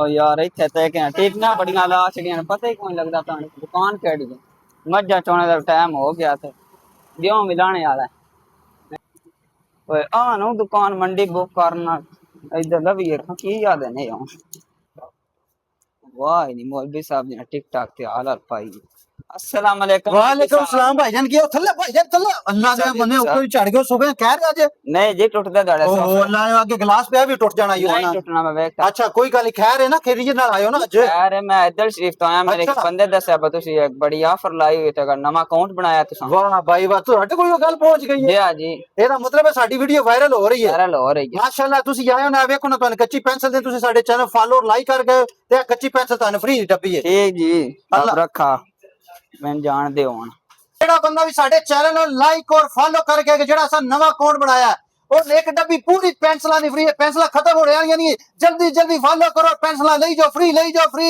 ओ यार इत्थे ते क्या टिकना बड़ियां ला छड़ियां पता ही कोई लगदा तां दुकान केड़ी है मज्जा चोने दा टाइम हो गया थे गेहूं मिलाने वाला है ओए आ नु दुकान मंडी बुक करना इधर लविए की याद है नहीं वाह नहीं मौलवी साहब ने टिक टाक ते हालत पाई अस्सलाम वालेकुम वालेकुम सलाम भाईजान की थल्ले भाईजान थल्ले अल्लाह दे बने ऊपर चढ़ गए सुबह कह रहे आज नहीं जी टूटदा दाड़े ओहो अल्लाह ने आगे गिलास पे भी टूट जाना ही नहीं होना टूटना मैं देखता अच्छा कोई गल खैर है ना खैरियत नाल आयो ना आज अरे मैं इधर शरीफ तो आया मेरे अच्छा। बंदे दस्या तुसी एक बड़ी ऑफर लाई हुई ते अगर नवा अकाउंट बनाया तुसा वाह भाई वाह ਤੁਹਾਡੇ कोई गल पहुंच गई जी है हां जी ਇਹਦਾ ਮਤਲਬ ਹੈ ਸਾਡੀ ਵੀਡੀਓ ਵਾਇਰਲ ਹੋ ਰਹੀ ਹੈ वायरल हो रही है ਮਾਸ਼ਾਅੱਲਾ ਤੁਸੀਂ ਆਇਓ ਨਾ ਵੇਖੋ ਨਾ ਤੁਹਾਨੂੰ ਕੱਚੀ ਪੈਨਸਲ ਦੇ ਤੁਸੀਂ ਸਾਡੇ ਚੈਨਲ ਫਾਲੋ ਲਾਈਕ ਕਰ ਗਏ ਤੇ ਇਹ ਕੱਚੀ ਪੈਨਸਲ ਤੁਹਾਨੂੰ ਫ੍ਰੀ ਦੀ ਡੱਬੀ ਹੈ ठीक जी अल्लाह। अब रखा मैं जान दे हुन ਜਿਹੜਾ ਬੰਦਾ ਵੀ ਸਾਡੇ ਚੈਨਲ ਨੂੰ ਲਾਈਕ ਔਰ ਫਾਲੋ ਕਰਕੇ ਜਿਹੜਾ ਅਸਾਂ ਨਵਾਂ ਅਕਾਊਂਟ ਬਣਾਇਆ और एक डब्बी पूरी पेंसिलां दी फ्री है पेंसिलां खत्म हो रही नहीं जल्दी जल्दी फॉलो करो पेंसिलां ले जाओ फ्री